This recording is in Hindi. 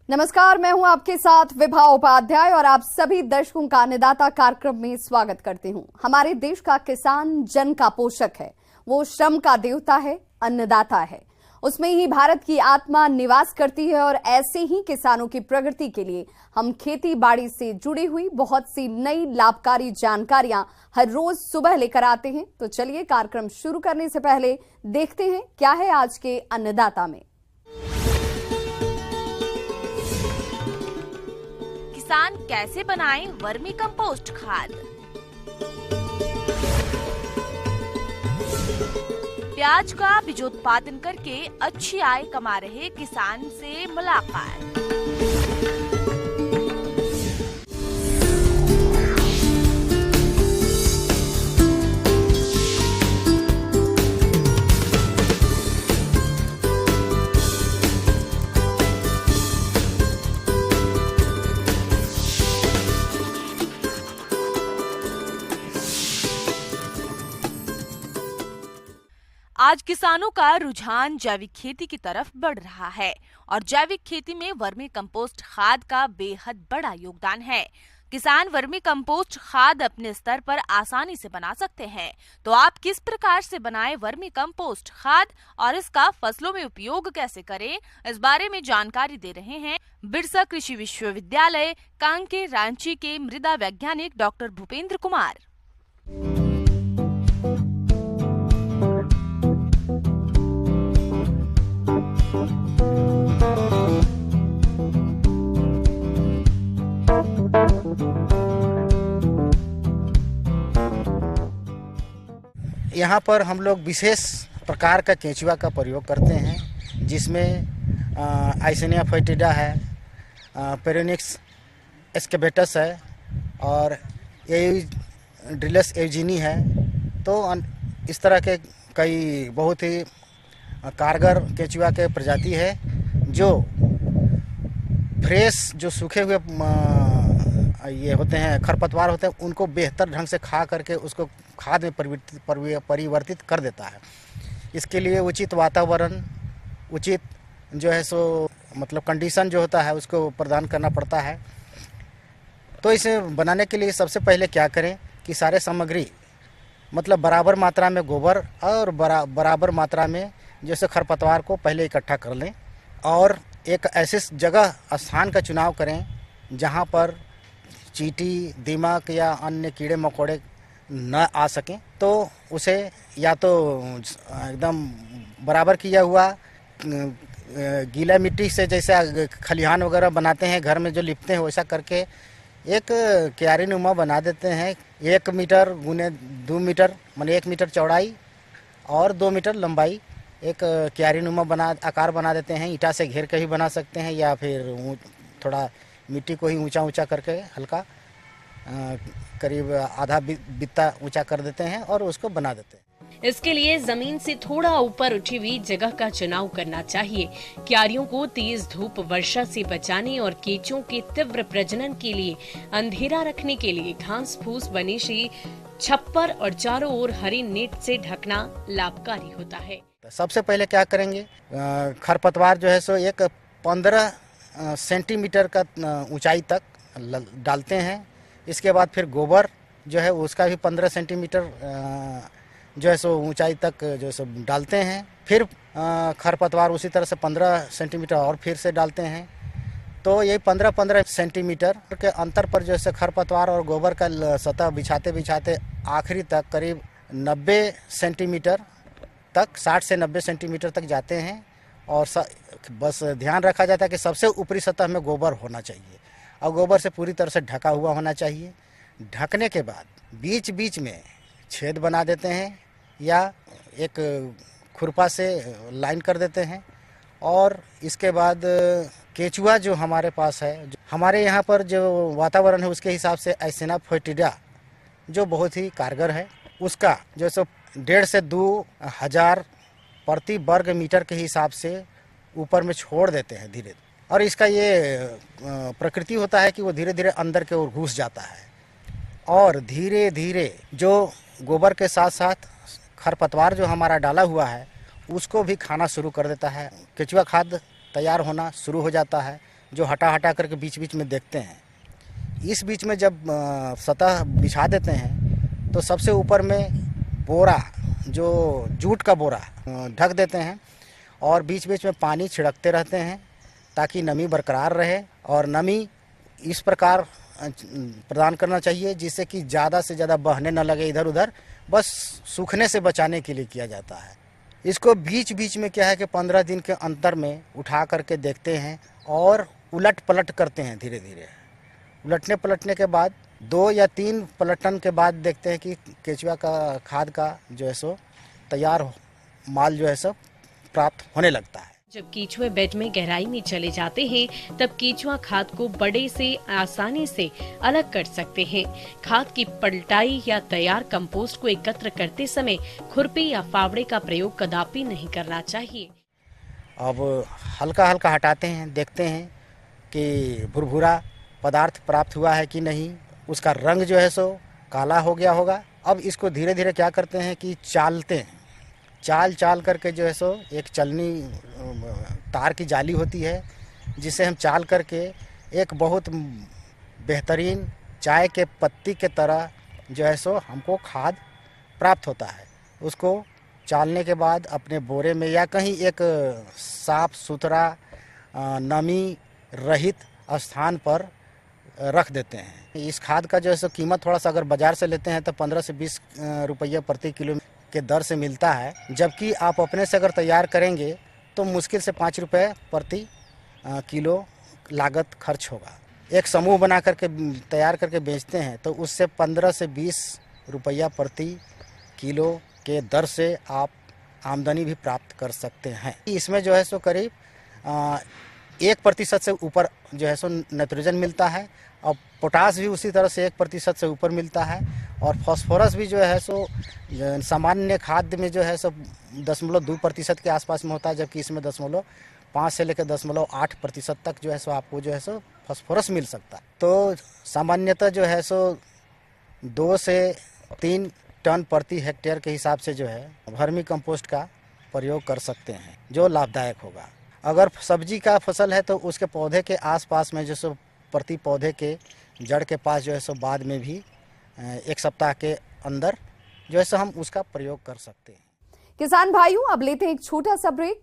नमस्कार, मैं हूं आपके साथ विभा उपाध्याय और आप सभी दर्शकों का अन्नदाता कार्यक्रम में स्वागत करती हूं। हमारे देश का किसान जन का पोषक है, वो श्रम का देवता है, अन्नदाता है। उसमें ही भारत की आत्मा निवास करती है और ऐसे ही किसानों की प्रगति के लिए हम खेती बाड़ी से जुड़ी हुई बहुत सी नई लाभकारी जानकारियां हर रोज सुबह लेकर आते हैं। तो चलिए कार्यक्रम शुरू करने से पहले देखते हैं क्या है आज के अन्नदाता में। किसान कैसे बनाएं वर्मी कंपोस्ट खाद। प्याज का बीजोत्पादन करके अच्छी आय कमा रहे किसान से मुलाकात। आज किसानों का रुझान जैविक खेती की तरफ बढ़ रहा है और जैविक खेती में वर्मी कंपोस्ट खाद का बेहद बड़ा योगदान है। किसान वर्मी कंपोस्ट खाद अपने स्तर पर आसानी से बना सकते हैं। तो आप किस प्रकार से बनाएं वर्मी कंपोस्ट खाद और इसका फसलों में उपयोग कैसे करें, इस बारे में जानकारी दे रहे हैं बिरसा कृषि विश्वविद्यालय कांकेर रांची के मृदा वैज्ञानिक डॉक्टर भूपेंद्र कुमार। यहाँ पर हम लोग विशेष प्रकार का केंचुआ का प्रयोग करते हैं, जिसमें आइसेनिया फोएटिडा है, पेरोनिक्स एस्केबेटस है और ड्रिलस एवजीनी है। तो इस तरह के कई बहुत ही कारगर केंचुआ के प्रजाति है जो फ्रेश जो सूखे हुए ये होते हैं खरपतवार होते हैं, उनको बेहतर ढंग से खा करके उसको खाद में परिवर्तित कर देता है। इसके लिए उचित वातावरण, उचित जो है सो मतलब कंडीशन जो होता है उसको प्रदान करना पड़ता है। तो इसे बनाने के लिए सबसे पहले क्या करें कि सारे सामग्री मतलब बराबर मात्रा में गोबर और बराबर मात्रा में जैसे खरपतवार को पहले इकट्ठा कर लें और एक ऐसे जगह स्थान का चुनाव करें जहाँ पर चींटी, दीमक या अन्य कीड़े मकोड़े न आ सकें। तो उसे या तो एकदम बराबर किया हुआ गीला मिट्टी से, जैसे खलिहान वगैरह बनाते हैं घर में जो लिपते हैं, वैसा करके एक क्यारी नुमा बना देते हैं। 1 मीटर गुने 2 मीटर माने 1 मीटर चौड़ाई और 2 मीटर लंबाई एक क्यारी नुमा आकार बना देते हैं। ईंटा से घेर के भी बना सकते हैं या फिर थोड़ा मिट्टी को ही ऊंचा करके हल्का करीब आधा बित्ता ऊंचा कर देते हैं और उसको बना देते हैं। इसके लिए जमीन से थोड़ा ऊपर उठी हुई जगह का चुनाव करना चाहिए। क्यारियों को तेज धूप वर्षा से बचाने और केंचुओं के तीव्र प्रजनन के लिए अंधेरा रखने के लिए घास फूस बने से छप्पर और चारों ओर हरी नेट से ढकना लाभकारी होता है। सबसे पहले क्या करेंगे, खरपतवार जो है सो एक 15 सेंटीमीटर का ऊंचाई तक डालते हैं। इसके बाद फिर गोबर जो है उसका भी 15 सेंटीमीटर जो है सो ऊंचाई तक जो है सो डालते हैं। फिर खरपतवार उसी तरह से 15 सेंटीमीटर और फिर से डालते हैं। तो ये 15-15 सेंटीमीटर के अंतर पर जो है खरपतवार और गोबर का सतह बिछाते बिछाते आखिरी तक करीब 90 सेंटीमीटर तक 60 से 90 सेंटीमीटर तक जाते हैं। और बस ध्यान रखा जाता है कि सबसे ऊपरी सतह में गोबर होना चाहिए और गोबर से पूरी तरह से ढका हुआ होना चाहिए। ढकने के बाद बीच बीच में छेद बना देते हैं या एक खुरपा से लाइन कर देते हैं। और इसके बाद केंचुआ जो हमारे पास है, हमारे यहाँ पर जो वातावरण है उसके हिसाब से आइसेनिया फोएटिडा जो बहुत ही कारगर है, उसका जो सो 1.5 से 2,000 प्रति वर्ग मीटर के हिसाब से ऊपर में छोड़ देते हैं धीरे। और इसका ये प्रकृति होता है कि वो धीरे धीरे अंदर के ओर घुस जाता है और धीरे धीरे जो गोबर के साथ साथ खरपतवार जो हमारा डाला हुआ है उसको भी खाना शुरू कर देता है। केंचुआ खाद तैयार होना शुरू हो जाता है। जो हटा हटा करके बीच बीच में देखते हैं। इस बीच में जब सतह बिछा देते हैं तो सबसे ऊपर में बोरा, जो जूट का बोरा ढक देते हैं और बीच बीच में पानी छिड़कते रहते हैं ताकि नमी बरकरार रहे। और नमी इस प्रकार प्रदान करना चाहिए जिससे कि ज़्यादा से ज़्यादा बहने न लगे इधर उधर, बस सूखने से बचाने के लिए किया जाता है। इसको बीच बीच में क्या है कि 15 दिन के अंतर में उठा करके देखते हैं और उलट पलट करते हैं धीरे धीरे। उलटने पलटने के बाद 2 या 3 पलटन के बाद देखते हैं कि केचुआ का खाद का जो है सो तैयार माल जो है सो प्राप्त होने लगता है। जब केचुए बेड में गहराई में चले जाते हैं तब केचुआ खाद को बड़े से आसानी से अलग कर सकते हैं। खाद की पलटाई या तैयार कंपोस्ट को एकत्र करते समय खुरपी या फावड़े का प्रयोग कदापि नहीं करना चाहिए। अब हल्का हल्का हटाते हैं, देखते हैं कि भुरभुरा पदार्थ प्राप्त हुआ है कि नहीं। उसका रंग जो है सो काला हो गया होगा। अब इसको धीरे धीरे क्या करते हैं कि चालते हैं। चाल करके जो है सो एक चलनी तार की जाली होती है जिसे हम चाल करके एक बहुत बेहतरीन चाय के पत्ती के तरह जो है सो हमको खाद प्राप्त होता है। उसको चालने के बाद अपने बोरे में या कहीं एक साफ सुथरा नमी रहित स्थान पर रख देते हैं। इस खाद का जो है सो कीमत थोड़ा सा अगर बाज़ार से लेते हैं तो 15 से 20 रुपये प्रति किलो के दर से मिलता है, जबकि आप अपने से अगर तैयार करेंगे तो मुश्किल से 5 रुपये प्रति किलो लागत खर्च होगा। एक समूह बना करके तैयार करके बेचते हैं तो उससे 15 से 20 रुपया प्रति किलो के दर से आप आमदनी भी प्राप्त कर सकते हैं। इसमें जो है सो करीब 1% से ऊपर जो है सो नाइट्रोजन मिलता है और पोटास भी उसी तरह से 1% से ऊपर मिलता है और फास्फोरस भी जो है सो सामान्य खाद्य में जो है सो 0.2% के आसपास में होता है, जबकि इसमें 0.5 से लेकर 0.8% तक जो है सो आपको जो है सो फास्फोरस मिल सकता है। तो सामान्यतः जो है सो 2 से 3 टन प्रति हेक्टेयर के हिसाब से जो है वर्मी कंपोस्ट का प्रयोग कर सकते हैं, जो लाभदायक होगा। अगर सब्जी का फसल है तो उसके पौधे के आसपास में जो सो प्रति पौधे के जड़ के पास जो है सो बाद में भी 1 सप्ताह के अंदर जो है सो हम उसका प्रयोग कर सकते हैं। किसान भाइयों, अब लेते हैं एक छोटा सा ब्रेक।